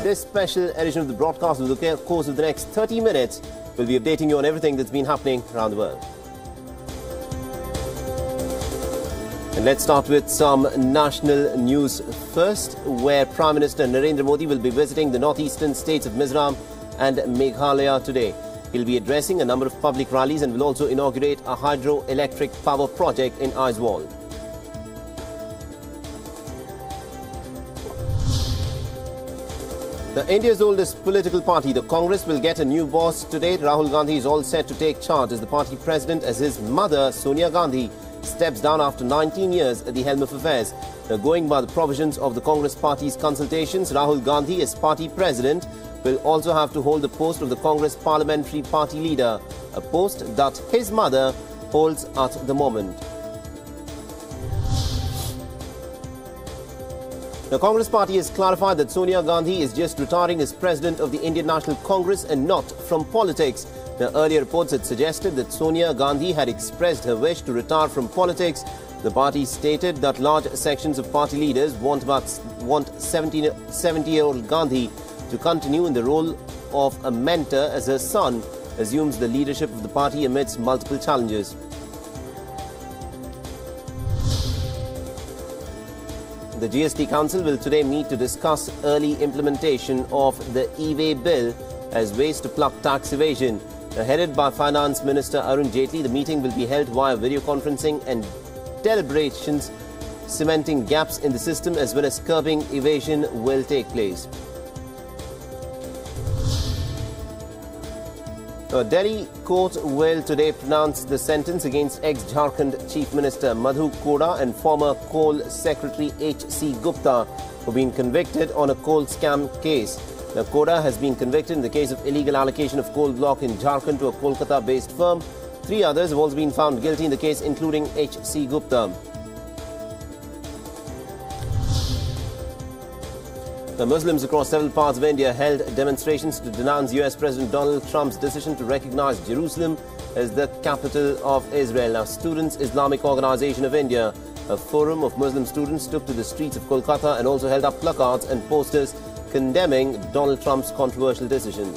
This special edition of the broadcast over the course of the next 30 minutes will be updating you on everything that's been happening around the world. And let's start with some national news first, where Prime Minister Narendra Modi will be visiting the northeastern states of Mizoram and Meghalaya today. He'll be addressing a number of public rallies and will also inaugurate a hydroelectric power project in Aizawl. The India's oldest political party, the Congress, will get a new boss today. Rahul Gandhi is all set to take charge as the party president as his mother, Sonia Gandhi, steps down after 19 years at the helm of affairs. Now, going by the provisions of the Congress party's consultations, Rahul Gandhi, as party president, will also have to hold the post of the Congress parliamentary party leader, a post that his mother holds at the moment. The Congress party has clarified that Sonia Gandhi is just retiring as president of the Indian National Congress and not from politics. The earlier reports had suggested that Sonia Gandhi had expressed her wish to retire from politics. The party stated that large sections of party leaders want 70-year-old Gandhi to continue in the role of a mentor as her son assumes the leadership of the party amidst multiple challenges. The GST Council will today meet to discuss early implementation of the e-way bill as ways to pluck tax evasion. Headed by Finance Minister Arun Jaitley, the meeting will be held via video conferencing, and deliberations cementing gaps in the system as well as curbing evasion will take place. A Delhi court will today pronounce the sentence against ex-Jharkhand Chief Minister Madhu Koda and former coal secretary H.C. Gupta, who have been convicted on a coal scam case. Now, Koda has been convicted in the case of illegal allocation of coal block in Jharkhand to a Kolkata-based firm. 3 others have also been found guilty in the case, including H.C. Gupta. The Muslims across several parts of India held demonstrations to denounce US President Donald Trump's decision to recognize Jerusalem as the capital of Israel. Now, Students Islamic Organization of India, a forum of Muslim students, took to the streets of Kolkata and also held up placards and posters condemning Donald Trump's controversial decision.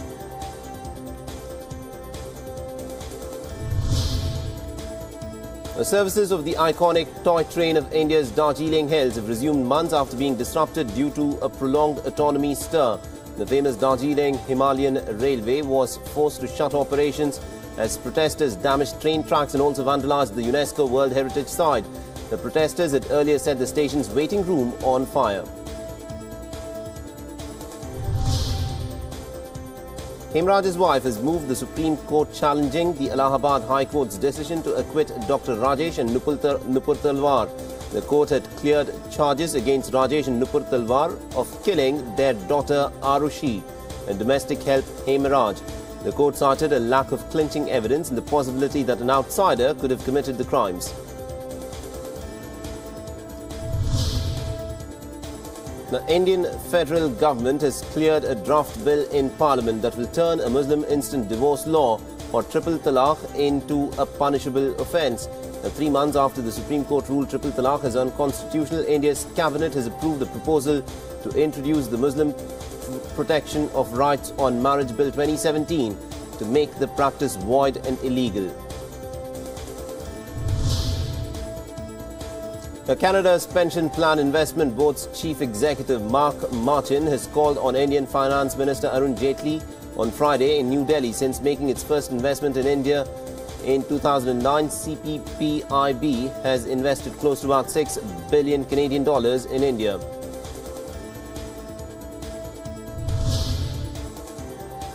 The services of the iconic toy train of India's Darjeeling Hills have resumed months after being disrupted due to a prolonged autonomy stir. The famous Darjeeling Himalayan Railway was forced to shut operations as protesters damaged train tracks and also vandalized the UNESCO World Heritage Site. The protesters had earlier set the station's waiting room on fire. Hemraj's wife has moved the Supreme Court challenging the Allahabad High Court's decision to acquit Dr. Rajesh and Nupur Talwar. The court had cleared charges against Rajesh and Nupur Talwar of killing their daughter Arushi and domestic help Hemraj. The court cited a lack of clinching evidence and the possibility that an outsider could have committed the crimes. The Indian federal government has cleared a draft bill in Parliament that will turn a Muslim instant divorce law or triple talaq into a punishable offence. 3 months after the Supreme Court ruled triple talaq is unconstitutional, India's cabinet has approved the proposal to introduce the Muslim Protection of Rights on Marriage Bill 2017 to make the practice void and illegal. Canada's Pension Plan Investment Board's Chief Executive Mark Martin has called on Indian Finance Minister Arun Jaitley on Friday in New Delhi. Since making its first investment in India in 2009, CPPIB has invested close to about 6 billion Canadian dollars in India.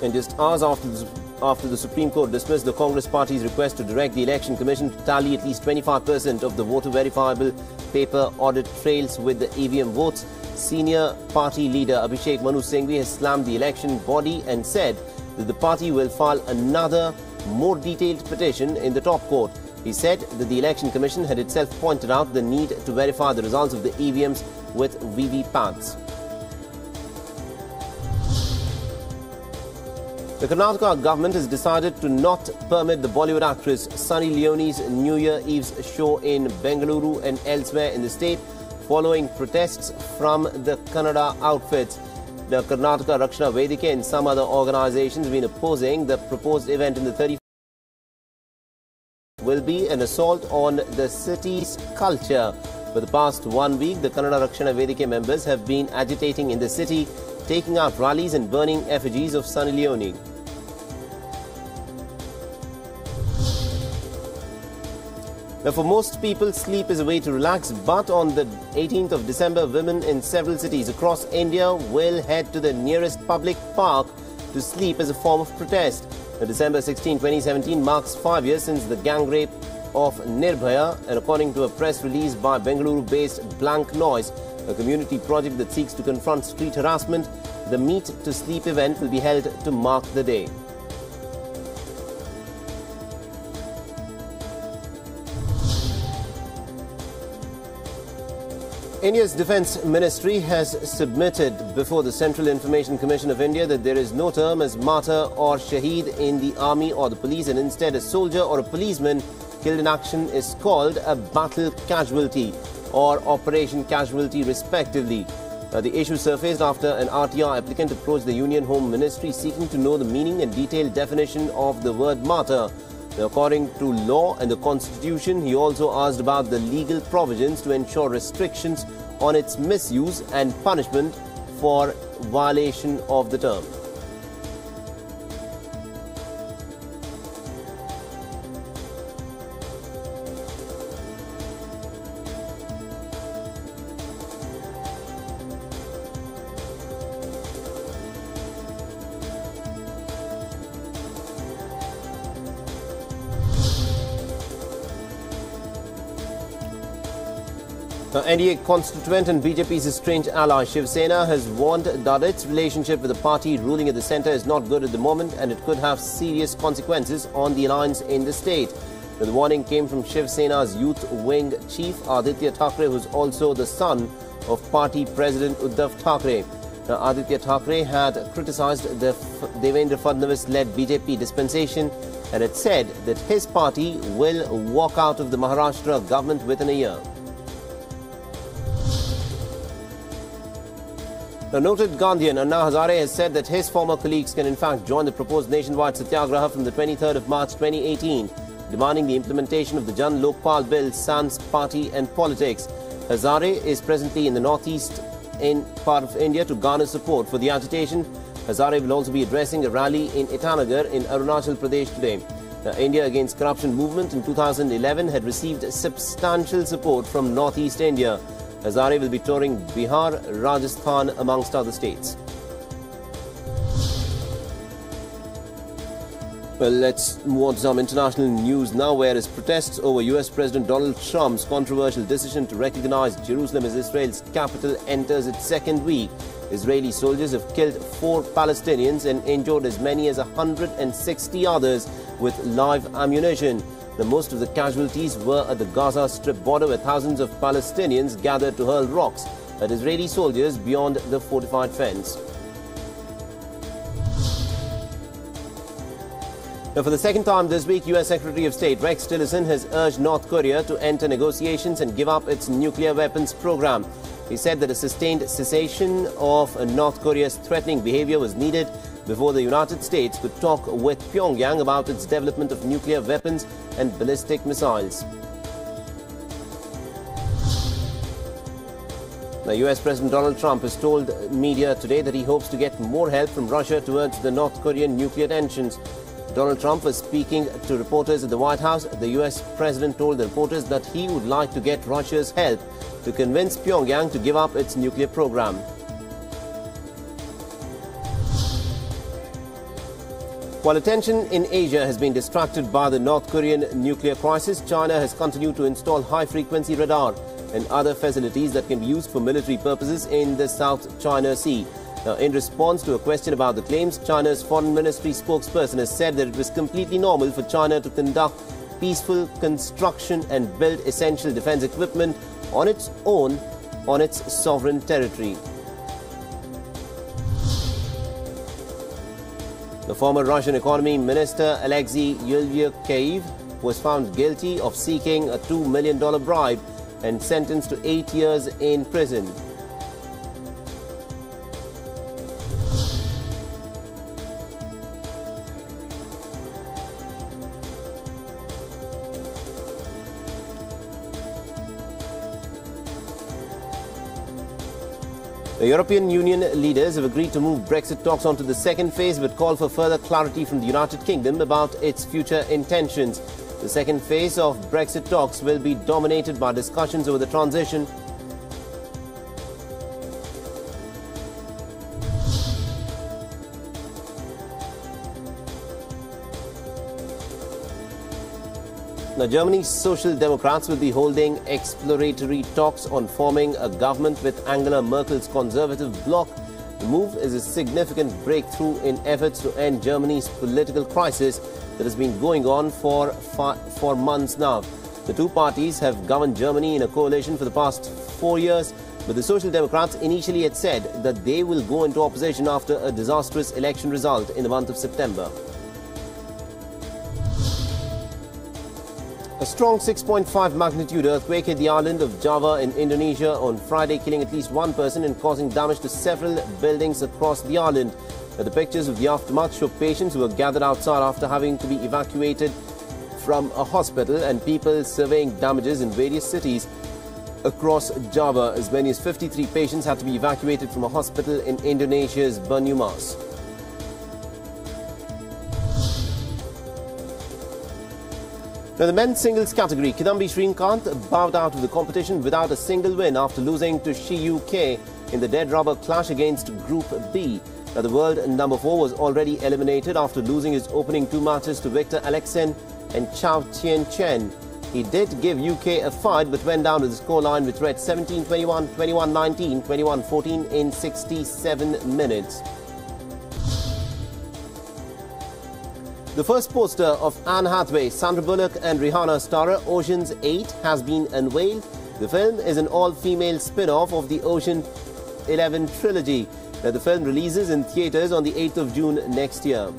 And just hours after the Supreme Court dismissed the Congress party's request to direct the Election Commission to tally at least 25% of the voter-verifiable paper audit trails with the EVM votes, senior party leader Abhishek Manu Singhvi has slammed the election body and said that the party will file another, more detailed petition in the top court. He said that the Election Commission had itself pointed out the need to verify the results of the EVMs with VVPATs. The Karnataka government has decided to not permit the Bollywood actress Sunny Leone's New Year Eve's show in Bengaluru and elsewhere in the state following protests from the Kannada outfits. Now, Karnataka Rakshana Vedike and some other organizations have been opposing the proposed event in the 30th. Will be an assault on the city's culture. For the past 1 week, the Kannada Rakshana Vedike members have been agitating in the city, taking out rallies and burning effigies of Sunny Leone. Now, for most people, sleep is a way to relax, but on the 18th of December, women in several cities across India will head to the nearest public park to sleep as a form of protest. Now, December 16, 2017 marks 5 years since the gang rape of Nirbhaya, and according to a press release by Bengaluru-based Blank Noise, a community project that seeks to confront street harassment, the Meet to Sleep event will be held to mark the day. India's Defence Ministry has submitted before the Central Information Commission of India that there is no term as martyr or shaheed in the army or the police, and instead a soldier or a policeman killed in action is called a battle casualty or operation casualty respectively. The issue surfaced after an RTR applicant approached the Union Home Ministry seeking to know the meaning and detailed definition of the word martyr. Now, according to law and the Constitution, he also asked about the legal provisions to ensure restrictions on its misuse and punishment for violation of the term. Now, NDA constituent and BJP's estranged ally Shiv Sena has warned that its relationship with the party ruling at the centre is not good at the moment and it could have serious consequences on the alliance in the state. Now, the warning came from Shiv Sena's youth wing chief Aditya Thackeray, who is also the son of party president Uddhav Thackeray. Now, Aditya Thackeray had criticised the Devendra Fadnavis-led BJP dispensation and had said that his party will walk out of the Maharashtra government within a year. The noted Gandhian Anna Hazare has said that his former colleagues can in fact join the proposed nationwide satyagraha from the 23rd of March 2018, demanding the implementation of the Jan Lokpal Bill, sans party and politics. Hazare is presently in the northeast in part of India to garner support for the agitation. Hazare will also be addressing a rally in Itanagar in Arunachal Pradesh today. The India Against Corruption movement in 2011 had received substantial support from northeast India. Hazare will be touring Bihar, Rajasthan amongst other states. Well, let's move on to some international news now, whereas protests over US President Donald Trump's controversial decision to recognize Jerusalem as Israel's capital enters its second week. Israeli soldiers have killed 4 Palestinians and injured as many as 160 others with live ammunition. Most of the casualties were at the Gaza Strip border, where thousands of Palestinians gathered to hurl rocks at Israeli soldiers beyond the fortified fence. Now, for the second time this week, US Secretary of State Rex Tillerson has urged North Korea to enter negotiations and give up its nuclear weapons program. He said that a sustained cessation of North Korea's threatening behavior was needed before the United States could talk with Pyongyang about its development of nuclear weapons and ballistic missiles. Now, US President Donald Trump has told media today that he hopes to get more help from Russia towards the North Korean nuclear tensions. Donald Trump was speaking to reporters at the White House. The US President told the reporters that he would like to get Russia's help to convince Pyongyang to give up its nuclear program. While attention in Asia has been distracted by the North Korean nuclear crisis, China has continued to install high-frequency radar and other facilities that can be used for military purposes in the South China Sea. Now, in response to a question about the claims, China's foreign ministry spokesperson has said that it was completely normal for China to conduct peaceful construction and build essential defense equipment on its own on its sovereign territory. The former Russian economy minister Alexei Yulyukhaev was found guilty of seeking a $2 million bribe and sentenced to 8 years in prison. The European Union leaders have agreed to move Brexit talks onto the second phase but call for further clarity from the United Kingdom about its future intentions. The second phase of Brexit talks will be dominated by discussions over the transition Now, Germany's Social Democrats will be holding exploratory talks on forming a government with Angela Merkel's conservative bloc. The move is a significant breakthrough in efforts to end Germany's political crisis that has been going on for months now. The two parties have governed Germany in a coalition for the past 4 years, but the Social Democrats initially had said that they will go into opposition after a disastrous election result in the month of September. A strong 6.5 magnitude earthquake hit the island of Java in Indonesia on Friday, killing at least one person and causing damage to several buildings across the island. The pictures of the aftermath show patients who were gathered outside after having to be evacuated from a hospital and people surveying damages in various cities across Java. As many as 53 patients had to be evacuated from a hospital in Indonesia's Banyumas. Now, the men's singles category, Kidambi Srikanth bowed out of the competition without a single win after losing to Shi UK in the dead rubber clash against Group B. Now, the world number 4 was already eliminated after losing his opening 2 matches to Victor Alexen and Chao Tien Chen. He did give UK a fight but went down to the scoreline which read 17-21, 21-19, 21-14 in 67 minutes. The first poster of Anne Hathaway, Sandra Bullock and Rihanna starrer Ocean's 8 has been unveiled. The film is an all-female spin-off of the Ocean 11 trilogy. Now, the film releases in theatres on the 8th of June next year.